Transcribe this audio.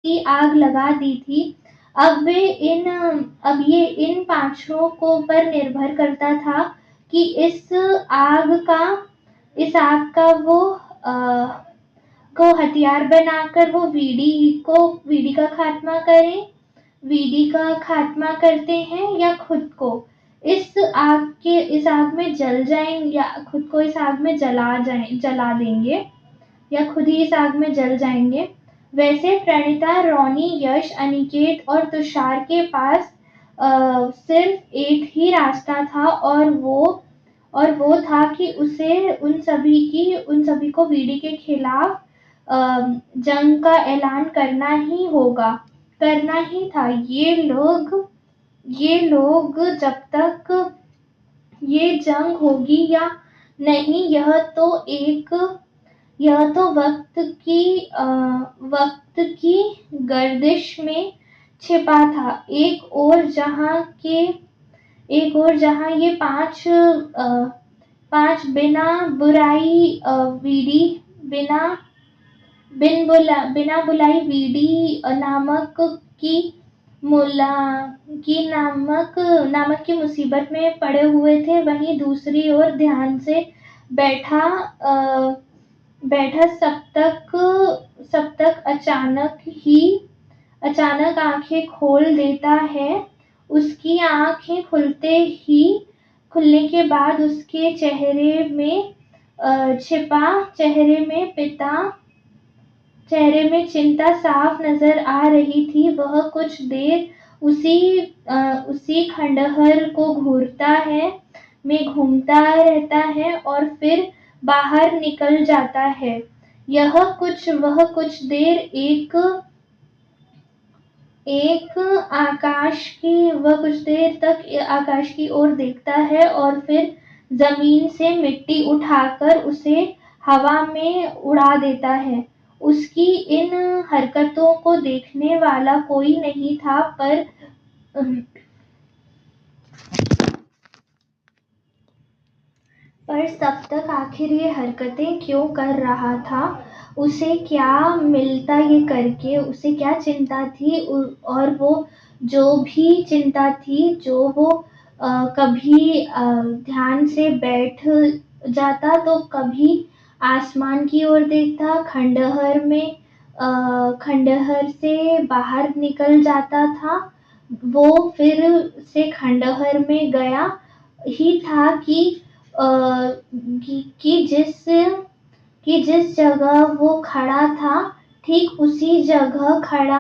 की आग लगा दी थी। अब ये इन पाँचों को पर निर्भर करता था कि इस आग का वो को हथियार बनाकर वो वीडी का खात्मा करें, वीडी का खात्मा करते हैं या खुद को इस आग में जल जाएं या खुद को इस आग में जला देंगे या खुद ही इस आग में जल जाएंगे। वैसे प्रणीता, रोनी, यश, अनिकेत और तुषार के पास सिर्फ एक ही रास्ता था और वो था कि उसे उन सभी को वीडी के खिलाफ जंग का ऐलान करना ही था। ये लोग जब तक ये जंग होगी या नहीं, यह तो वक्त की गर्दिश में छिपा था। एक और जहां ये पांच बिना बिना बुलाई वीडी मुला नामक की मुसीबत में पड़े हुए थे, वहीं दूसरी ओर ध्यान से बैठा सप्तक अचानक आंखें खोल देता है। उसकी आंखें खुलने के बाद उसके चेहरे में चिंता साफ नजर आ रही थी। वह कुछ देर उसी खंडहर को घूमता रहता है और फिर बाहर निकल जाता है। वह कुछ देर तक आकाश की ओर देखता है और फिर जमीन से मिट्टी उठाकर उसे हवा में उड़ा देता है। उसकी इन हरकतों को देखने वाला कोई नहीं था, पर तब तक आखिर ये हरकतें क्यों कर रहा था? उसे क्या मिलता ये करके? उसे क्या चिंता थी? और वो जो भी चिंता थी, जो वो कभी ध्यान से बैठ जाता तो कभी आसमान की ओर देखता, खंडहर से बाहर निकल जाता था। वो फिर से खंडहर में गया ही था कि जिस जगह वो खड़ा था, ठीक उसी जगह खड़ा